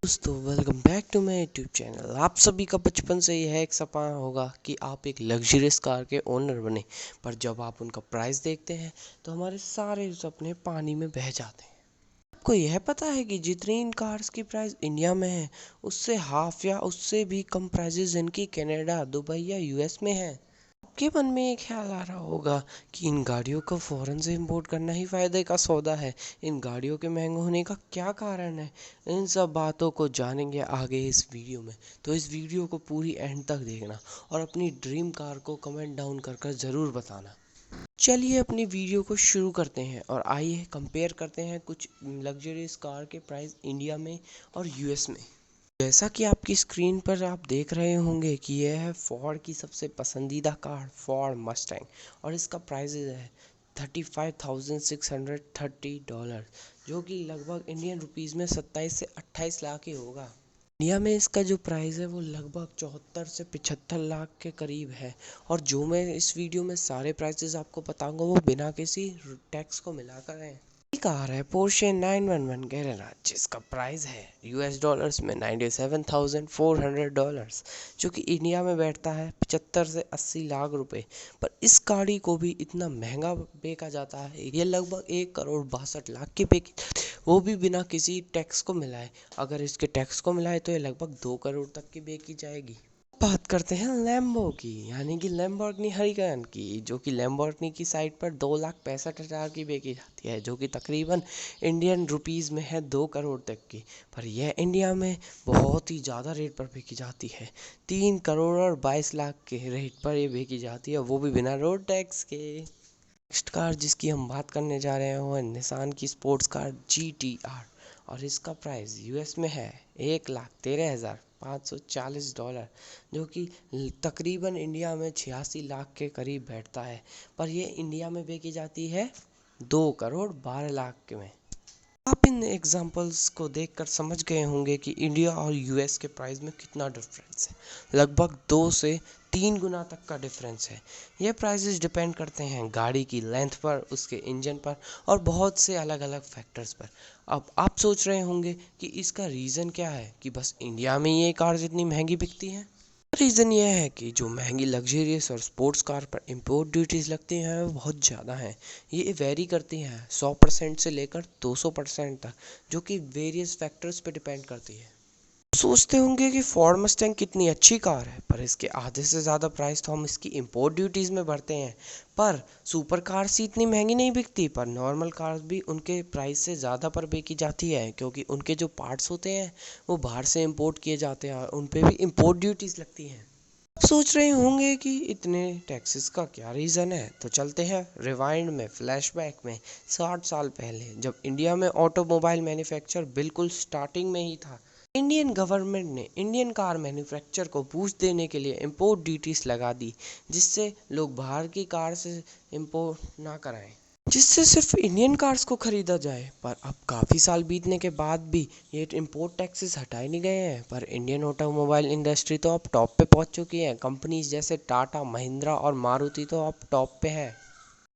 दोस्तों welcome back to my YouTube channel. आप सभी का बचपन से यह एक सपना होगा कि आप एक लग्जरियस कार के ओनर बने, पर जब आप उनका प्राइस देखते हैं तो हमारे सारे सपने पानी में बह जाते हैं। आपको यह पता है कि जितनी इन कार्स की प्राइस इंडिया में है, उससे हाफ या उससे भी कम प्राइजेस इनकी कनाडा, दुबई या यूएस में है। आपके मन में एक ख्याल आ रहा होगा कि इन गाड़ियों को फॉरेन से इंपोर्ट करना ही फायदे का सौदा है। इन गाड़ियों के महंगे होने का क्या कारण है? इन सब बातों को जानेंगे आगे इस वीडियो में। तो इस वीडियो को पूरी एंड तक देखना और अपनी ड्रीम कार को कमेंट डाउन कर ज़रूर बताना। चलिए अपनी वीडियो को शुरू करते हैं और आइए कंपेयर करते हैं कुछ लग्जरियस कार के प्राइस इंडिया में और यूएस में। जैसा कि आपकी स्क्रीन पर आप देख रहे होंगे कि यह है फोर्ड की सबसे पसंदीदा कार फोर्ड मस्टैंग, और इसका प्राइस है $35,630, जो कि लगभग इंडियन रुपीस में 27 से 28 लाख ही होगा। इंडिया में इसका जो प्राइस है वो लगभग 74 से 75 लाख के करीब है। और जो मैं इस वीडियो में सारे प्राइसेस आपको बताऊंगा वो बिना किसी टैक्स को मिलाकर है। कार है पोर्शे 911 कैरेना, जिसका प्राइस है यूएस डॉलर्स में $97,400, जो कि इंडिया में बैठता है 75 से 80 लाख रुपए। पर इस गाड़ी को भी इतना महंगा बेचा जाता है, ये लगभग 1,62,00,000 की बेची, वो भी बिना किसी टैक्स को मिलाए। अगर इसके टैक्स को मिलाए तो ये लगभग 2 करोड़ तक की बेची जाएगी। बात करते हैं लैम्बो की, यानी कि लैम्बोर्गिनी हरिकेन की, जो कि लैम्बोर्गिनी की साइट पर 2,65,000 की बेची जाती है, जो कि तकरीबन इंडियन रुपीस में है 2 करोड़ तक की। पर यह इंडिया में बहुत ही ज़्यादा रेट पर बेची जाती है, 3 करोड़ और 22 लाख के रेट पर ये बेची जाती है, वो भी बिना रोड टैक्स के। नेक्स्ट कार जिसकी हम बात करने जा रहे हैं वो है निसान की स्पोर्ट्स कार GTR, और इसका प्राइस यूएस में है $1,13,540, जो कि तकरीबन इंडिया में 86 लाख के करीब बैठता है। पर ये इंडिया में बेची जाती है 2,12,00,000 के में। आप इन एग्जाम्पल्स को देखकर समझ गए होंगे कि इंडिया और यूएस के प्राइस में कितना डिफरेंस है। लगभग 2 से 3 गुना तक का डिफरेंस है। ये प्राइसेस डिपेंड करते हैं गाड़ी की लेंथ पर, उसके इंजन पर और बहुत से अलग अलग फैक्टर्स पर। अब आप सोच रहे होंगे कि इसका रीज़न क्या है कि बस इंडिया में ये कार्स इतनी महंगी बिकती हैं। रीज़न ये है कि जो महंगी लग्जरियस और स्पोर्ट्स कार पर इंपोर्ट ड्यूटीज़ लगती हैं वो बहुत ज़्यादा हैं। ये वेरी करती हैं 100% से लेकर 200% तक, जो कि वेरियस फैक्टर्स पे डिपेंड करती है। सोचते होंगे कि फोर्ड मस्टैंग कितनी अच्छी कार है, पर इसके आधे से ज़्यादा प्राइस तो हम इसकी इंपोर्ट ड्यूटीज़ में भरते हैं। पर सुपर कार्स ही इतनी महंगी नहीं बिकती, पर नॉर्मल कार्स भी उनके प्राइस से ज़्यादा पर बेची जाती है, क्योंकि उनके जो पार्ट्स होते हैं वो बाहर से इंपोर्ट किए जाते हैं और उन पे भी इंपोर्ट ड्यूटीज़ लगती हैं। आप सोच रहे होंगे कि इतने टैक्सेस का क्या रीज़न है, तो चलते हैं रिवाइंड में, फ्लैशबैक में 60 साल पहले, जब इंडिया में ऑटोमोबाइल मैन्युफैक्चर बिल्कुल स्टार्टिंग में ही था। इंडियन गवर्नमेंट ने इंडियन कार मैन्युफैक्चर को बूस्ट देने के लिए इंपोर्ट ड्यूटीज लगा दी, जिससे लोग बाहर की कार से इंपोर्ट ना कराएं, जिससे सिर्फ इंडियन कार्स को खरीदा जाए। पर अब काफ़ी साल बीतने के बाद भी ये इंपोर्ट टैक्सेस हटाए नहीं गए हैं। पर इंडियन ऑटोमोबाइल इंडस्ट्री तो अब टॉप पे पहुंच चुकी है। कंपनीज जैसे टाटा, महिंद्रा और मारुति तो अब टॉप पे है।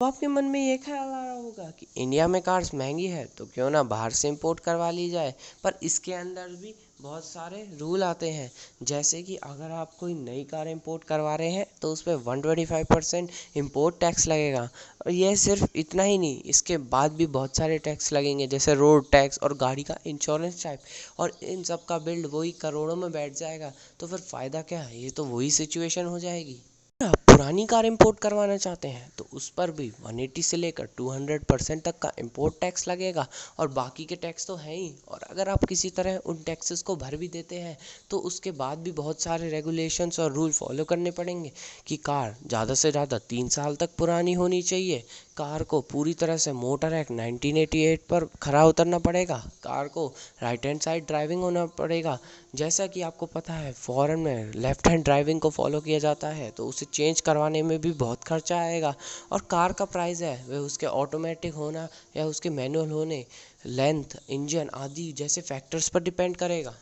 तो आपके मन में ये ख्याल आ रहा होगा कि इंडिया में कार्स महंगी है तो क्यों ना बाहर से इंपोर्ट करवा ली जाए। पर इसके अंदर भी बहुत सारे रूल आते हैं, जैसे कि अगर आप कोई नई कार इंपोर्ट करवा रहे हैं तो उस पर 125% इंपोर्ट टैक्स लगेगा। और यह सिर्फ इतना ही नहीं, इसके बाद भी बहुत सारे टैक्स लगेंगे, जैसे रोड टैक्स और गाड़ी का इंश्योरेंस टाइप। और इन सब का बिल्ड वही करोड़ों में बैठ जाएगा, तो फिर फ़ायदा क्या है? ये तो वही सिचुएशन हो जाएगी। आप पुरानी कार इंपोर्ट करवाना चाहते हैं तो उस पर भी 180 से लेकर 200% तक का इंपोर्ट टैक्स लगेगा, और बाकी के टैक्स तो है ही। और अगर आप किसी तरह उन टैक्सेस को भर भी देते हैं तो उसके बाद भी बहुत सारे रेगुलेशंस और रूल फॉलो करने पड़ेंगे कि कार ज़्यादा से ज़्यादा 3 साल तक पुरानी होनी चाहिए, कार को पूरी तरह से मोटर एक्ट 1988 पर खरा उतरना पड़ेगा, कार को राइट हैंड साइड ड्राइविंग होना पड़ेगा। जैसा कि आपको पता है फॉरेन में लेफ्ट हैंड ड्राइविंग को फॉलो किया जाता है, तो उसे चेंज करवाने में भी बहुत खर्चा आएगा। और कार का प्राइस है वह उसके ऑटोमेटिक होना या उसके मैनुअल होने, लेंथ, इंजन आदि जैसे फैक्टर्स पर डिपेंड करेगा।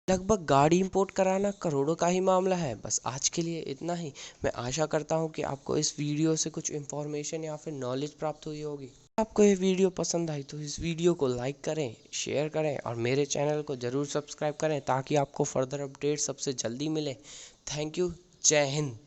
लगभग गाड़ी इंपोर्ट कराना करोड़ों का ही मामला है। बस आज के लिए इतना ही। मैं आशा करता हूँ कि आपको इस वीडियो से कुछ इन्फॉर्मेशन या फिर नॉलेज प्राप्त हुई होगी। आपको ये वीडियो पसंद आई तो इस वीडियो को लाइक करें, शेयर करें और मेरे चैनल को ज़रूर सब्सक्राइब करें ताकि आपको फर्दर अपडेट सबसे जल्दी मिले। Thank you. जय हिंद।